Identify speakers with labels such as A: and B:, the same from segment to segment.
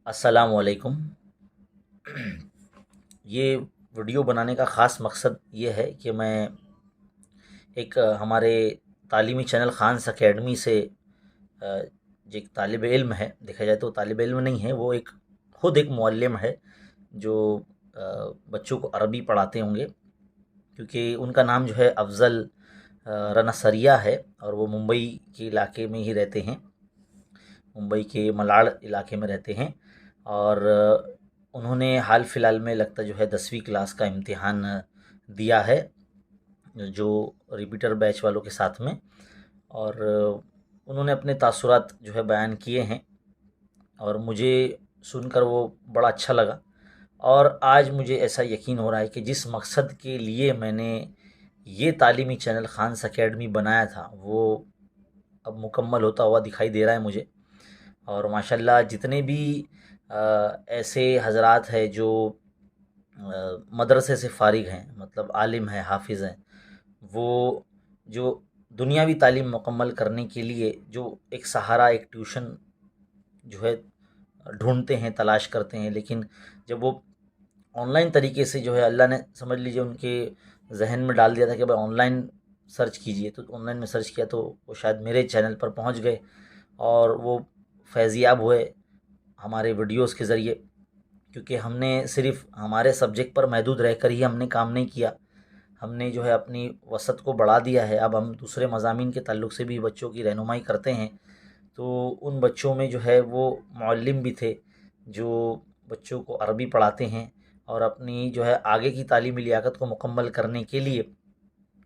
A: السلام علیکم۔ یہ ویڈیو بنانے کا خاص مقصد یہ ہے کہ میں ایک ہمارے تعلیمی چینل خانس اکیڈمی سے جو ایک طالب علم ہے، دیکھا جائے تو طالب علم نہیں ہے، وہ خود ایک معلم ہے جو بچوں کو عربی پڑھاتے ہوں گے، کیونکہ ان کا نام جو ہے افضل رناسریہ ہے اور وہ ممبئی کے علاقے میں ہی رہتے ہیں، ممبئی کے ملاڑ علاقے میں رہتے ہیں۔ اور انہوں نے حال فی الحال میں لگتا جو ہے 10ویں کلاس کا امتحان دیا ہے، جو ریپیٹر بیچ والوں کے ساتھ میں، اور انہوں نے اپنے تاثرات جو ہے بیان کیے ہیں اور مجھے سن کر وہ بڑا اچھا لگا، اور آج مجھے ایسا یقین ہو رہا ہے کہ جس مقصد کے لیے میں نے یہ تعلیمی چینل خانس اکیڈمی بنایا تھا وہ اب مکمل ہوتا ہوا دکھائی دے رہا ہے مجھے۔ اور ماشاءاللہ جتنے بھی ایسے حضرات ہیں جو مدرسے سے فارغ ہیں، مطلب عالم ہیں، حافظ ہیں، وہ جو دنیاوی تعلیم مکمل کرنے کے لیے جو ایک سہارا، ایک ٹیوشن جو ہے ڈھونڈتے ہیں، تلاش کرتے ہیں، لیکن جب وہ آن لائن طریقے سے جو ہے اللہ نے سمجھ لیجیے ان کے ذہن میں ڈال دیا تھا کہ بھائی آن لائن سرچ کیجئے، تو آن لائن میں سرچ کیا تو وہ شاید میرے چینل پر پہنچ گئے اور وہ فیضیاب ہوئے ہمارے ویڈیوز کے ذریعے، کیونکہ ہم نے صرف ہمارے سبجیکٹ پر محدود رہ کر ہی ہم نے کام نہیں کیا، ہم نے جو ہے اپنی وسعت کو بڑھا دیا ہے۔ اب ہم دوسرے مضامین کے تعلق سے بھی بچوں کی رہنمائی کرتے ہیں، تو ان بچوں میں جو ہے وہ معلم بھی تھے جو بچوں کو عربی پڑھاتے ہیں اور اپنی جو ہے آگے کی تعلیمی لیاقت کو مکمل کرنے کے لیے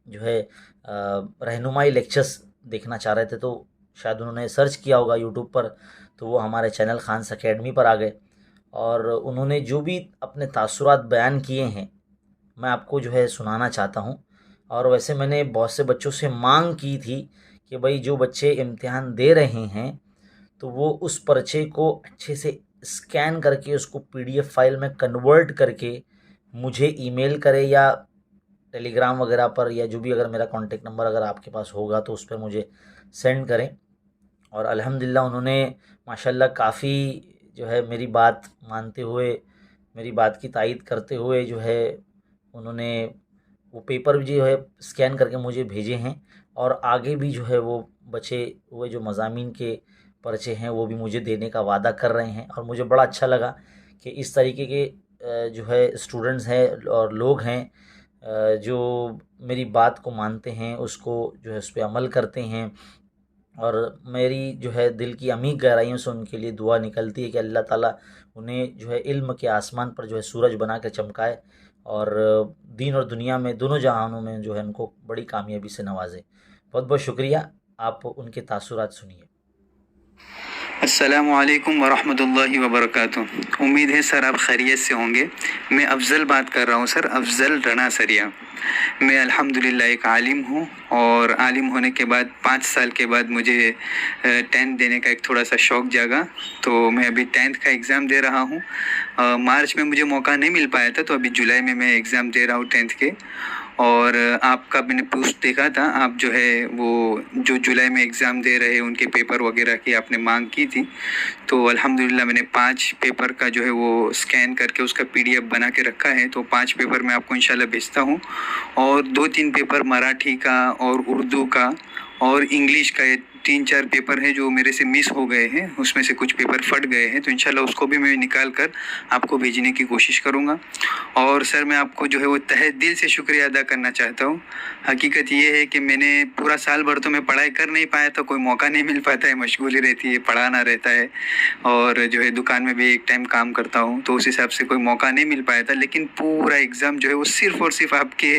A: جو ہے رہنمائی لیکچرز دیکھنا چاہ رہے تھے، تو شاید انہوں نے سرچ کیا ہوگا یوٹیوب پر، تو وہ ہمارے چینل خانس اکیڈمی پر آ گئے، اور انہوں نے جو بھی اپنے تاثرات بیان کیے ہیں میں آپ کو جو ہے سنانا چاہتا ہوں۔ اور ویسے میں نے بہت سے بچوں سے مانگ کی تھی کہ بھائی جو بچے امتحان دے رہے ہیں تو وہ اس پرچے کو اچھے سے اسکین کر کے اس کو PDF فائل میں کنورٹ کر کے مجھے ای میل کرے، یا ٹیلی گرام وغیرہ پر، یا جو بھی اگر میرا کانٹیکٹ نمبر اگر آپ کے پاس ہوگا تو اس پر مجھے سینڈ کریں۔ اور الحمدللہ انہوں نے ماشاءاللہ کافی جو ہے میری بات مانتے ہوئے، میری بات کی تائید کرتے ہوئے جو ہے انہوں نے وہ پیپر بھی جو ہے اسکین کر کے مجھے بھیجے ہیں، اور آگے بھی جو ہے وہ بچے ہوئے جو مضامین کے پرچے ہیں وہ بھی مجھے دینے کا وعدہ کر رہے ہیں، اور مجھے بڑا اچھا لگا کہ اس طریقے کے جو ہے اسٹوڈنٹس ہیں اور لوگ ہیں جو میری بات کو مانتے ہیں، اس کو جو ہے اس پہ عمل کرتے ہیں، اور میری جو ہے دل کی عمیق گہرائیوں سے ان کے لیے دعا نکلتی ہے کہ اللہ تعالیٰ انہیں جو ہے علم کے آسمان پر جو ہے سورج بنا کے چمکائے، اور دین اور دنیا میں دونوں جہانوں میں جو ہے ان کو بڑی کامیابی سے نوازے۔ بہت بہت شکریہ، آپ ان کے تاثرات سنیے۔
B: السلام علیکم ورحمۃ اللہ وبرکاتہ۔ امید ہے سر آپ خیریت سے ہوں گے۔ میں افضل بات کر رہا ہوں سر، افضل رناسریہ۔ میں الحمدللہ ایک عالم ہوں، اور عالم ہونے کے بعد 5 سال کے بعد مجھے 10th دینے کا ایک تھوڑا سا شوق جاگا، تو میں ابھی 10th کا ایگزام دے رہا ہوں۔ مارچ میں مجھے موقع نہیں مل پایا تھا، تو ابھی جولائی میں ایگزام دے رہا ہوں 10th کے۔ اور آپ کا میں نے پوسٹ دیکھا تھا، آپ جو ہے وہ جو جولائی میں ایگزام دے رہے ان کے پیپر وغیرہ کی آپ نے مانگ کی تھی، تو الحمدللہ میں نے 5 پیپر کا جو ہے وہ اسکین کر کے اس کا PDF بنا کے رکھا ہے، تو 5 پیپر میں آپ کو انشاءاللہ بھیجتا ہوں، اور 2-3 پیپر مراٹھی کا اور اردو کا اور انگلش کا، 3-4 پیپر ہیں جو میرے سے مس ہو گئے ہیں، اس میں سے کچھ پیپر پھٹ گئے ہیں، تو انشاءاللہ اس کو بھی میں نکال کر آپ کو بھیجنے کی کوشش کروں گا۔ اور سر میں آپ کو جو ہے وہ تہہ دل سے شکریہ ادا کرنا چاہتا ہوں۔ حقیقت یہ ہے کہ میں نے پورا سال بھر تو میں پڑھائی کر نہیں پایا تھا، کوئی موقع نہیں مل پاتا ہے، مشغولی رہتی ہے، پڑھانا رہتا ہے، اور جو ہے دکان میں بھی ایک ٹائم کام کرتا ہوں، تو اس حساب سے کوئی موقع نہیں مل پایا تھا، لیکن پورا ایگزام جو ہے وہ صرف اور صرف آپ کے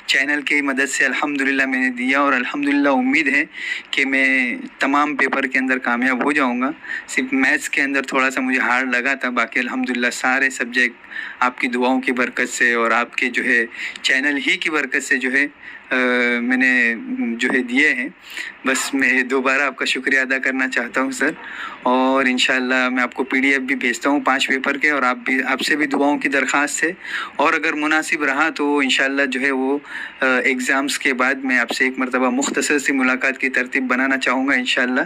B: چینل کی مدد سے الحمدللہ میں نے دیا، اور الحمدللہ امید ہے کہ میں تمام پیپر کے اندر کامیاب ہو جاؤں گا۔ صرف میتھس کے اندر تھوڑا سا مجھے ہارڈ لگا تھا، باقی الحمدللہ سارے سبجیکٹ آپ کی دعاؤں کی برکت سے اور آپ کے جو ہے چینل ہی کی برکت سے جو ہے میں نے جو ہے دیے ہیں. بس میں دوبارہ آپ کا شکریہ ادا کرنا چاہتا ہوں سر, اور انشاءاللہ میں آپ کو PDF بھی بھیجتا ہوں 5 پیپر کے, اور آپ سے بھی دعاؤں کی درخواست ہے, اور اگر مناسب رہا تو انشاءاللہ جو ہے وہ ایگزامس کے بعد میں آپ سے ایک مرتبہ مختصر سی ملاقات کی ترتیب بنانا چاہوں گا انشاءاللہ.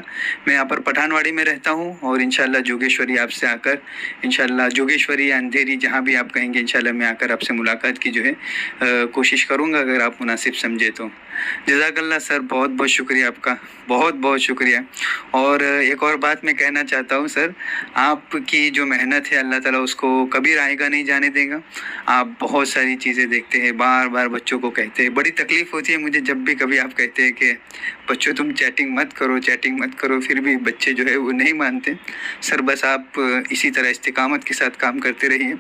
B: میں یہاں پر پٹھان واڑی میں رہتا ہوں, اور انشاءاللہ جوگیشوری آپ سے آ کر انشاءاللہ جوگیشوری یا اندھیری جہاں بھی آپ کہیں گے انشاءاللہ میں آ کر آپ سے ملاقات کی جو ہے کوشش کروں گا, اگر آپ مناسب سمجھے تو. جزاک اللہ سر, بہت بہت شکریہ آپ کا, بہت بہت شکریہ. اور ایک اور بات میں کہنا چاہتا ہوں سر, آپ کی جو محنت ہے اللہ تعالیٰ اس کو کبھی رائے گا نہیں جانے دے گا. آپ بہت ساری چیزیں دیکھتے ہیں, بار بار بچوں کو کہتے ہیں, بڑی تکلیف ہوتی ہے مجھے جب بھی کبھی آپ کہتے ہیں کہ بچوں تم چیٹنگ مت کرو, چیٹنگ مت کرو, پھر بھی بچے جو ہے وہ نہیں مانتے. سر بس آپ اسی طرح استقامت کے ساتھ کام کرتے رہیے,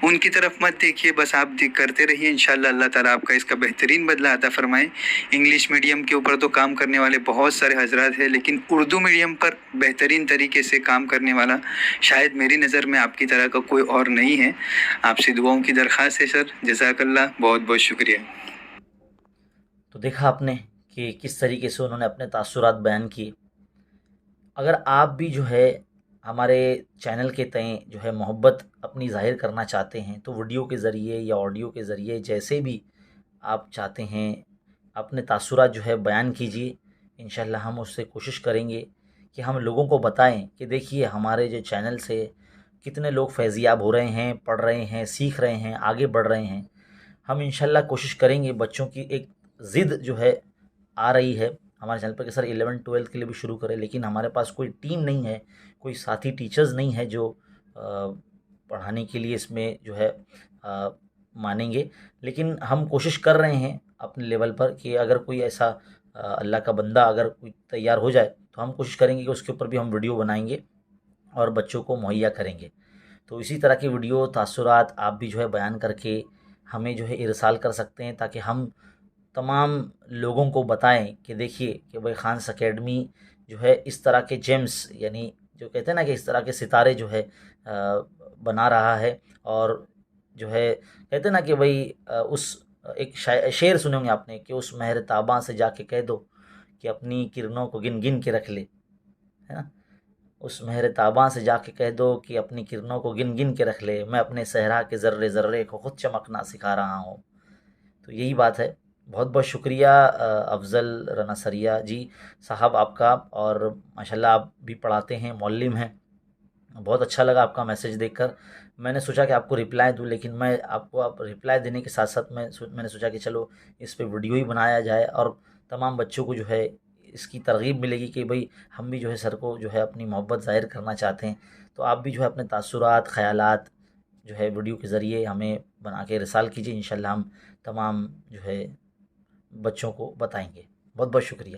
B: ان کی طرف مت دیکھیے, بس آپ کرتے رہیے. انشاءاللہ اللہ تعالیٰ آپ کا اس کا بہترین بدلہ عطا فرمائے. انگلش میڈیم کے اوپر تو کام کرنے والے بہت سارے حضرات ہیں, لیکن اردو میڈیم پر بہترین طریقے سے کام کرنے والا شاید میری نظر میں آپ کی طرح کا کوئی اور نہیں ہے. آپ سے دعاؤں کی درخواست ہے سر. جزاک اللہ, بہت بہت شکریہ.
A: تو دیکھا آپ نے کہ کس طریقے سے انہوں نے اپنے تاثرات بیان کیے. اگر آپ بھی جو ہے ہمارے چینل کے تئیں جو ہے محبت اپنی ظاہر کرنا چاہتے ہیں تو ویڈیو کے ذریعے یا آڈیو کے ذریعے جیسے بھی آپ چاہتے ہیں اپنے تاثرات جو ہے بیان کیجیے. انشاءاللہ ہم اس سے کوشش کریں گے کہ ہم لوگوں کو بتائیں کہ دیکھیے ہمارے جو چینل سے کتنے لوگ فیضیاب ہو رہے ہیں, پڑھ رہے ہیں, سیکھ رہے ہیں, آگے بڑھ رہے ہیں. ہم انشاءاللہ کوشش کریں گے. بچوں کی ایک ضد جو ہے آ رہی ہے ہمارے چینل پر کہ سر 11-12 کے لیے بھی شروع کریں, لیکن ہمارے پاس کوئی ٹیم نہیں ہے, کوئی ساتھی ٹیچرز نہیں ہے جو پڑھانے کے لیے اس میں جو ہے مانیں گے. لیکن ہم کوشش کر رہے ہیں اپنے لیول پر کہ اگر کوئی ایسا اللہ کا بندہ اگر کوئی تیار ہو جائے تو ہم کوشش کریں گے کہ اس کے اوپر بھی ہم ویڈیو بنائیں گے اور بچوں کو مہیا کریں گے. تو اسی طرح کی ویڈیو تاثرات آپ بھی جو ہے بیان کر کے ہمیں جو ہے ارسال کر سکتے ہیں, تاکہ ہم تمام لوگوں کو بتائیں کہ دیکھیے کہ بھائی خانس اکیڈمی جو ہے اس طرح کے جیمز, یعنی جو کہتے ہیں نا کہ اس طرح کے ستارے جو ہے بنا رہا ہے. اور جو ہے کہتے ہیں نا کہ بھائی اس ایک شعر سنے ہوں گے آپ نے کہ اس مہر تاباں سے جا کے کہہ دو کہ اپنی کرنوں کو گن گن کے رکھ لے, ہے نا. اس مہر تاباں سے جا کے کہہ دو کہ اپنی کرنوں کو گن گن کے رکھ لے, میں اپنے صحرا کے ذرے ذرے کو خود چمکنا سکھا رہا ہوں. تو یہی بات ہے. بہت بہت شکریہ افضل رنا سریا جی صاحب آپ کا, اور ماشاءاللہ آپ بھی پڑھاتے ہیں, معلم ہیں. بہت اچھا لگا آپ کا میسج دیکھ کر. میں نے سوچا کہ آپ کو رپلائی دوں, لیکن میں آپ کو رپلائی دینے کے ساتھ ساتھ میں نے سوچا کہ چلو اس پہ ویڈیو ہی بنایا جائے, اور تمام بچوں کو جو ہے اس کی ترغیب ملے گی کہ بھئی ہم بھی جو ہے سر کو جو ہے اپنی محبت ظاہر کرنا چاہتے ہیں. تو آپ بھی جو ہے اپنے تاثرات, خیالات جو ہے ویڈیو کے ذریعے ہمیں بنا کے ارسال کیجیے. انشاءاللہ ہم تمام جو ہے بچوں کو بتائیں گے. بہت بہت شکریہ.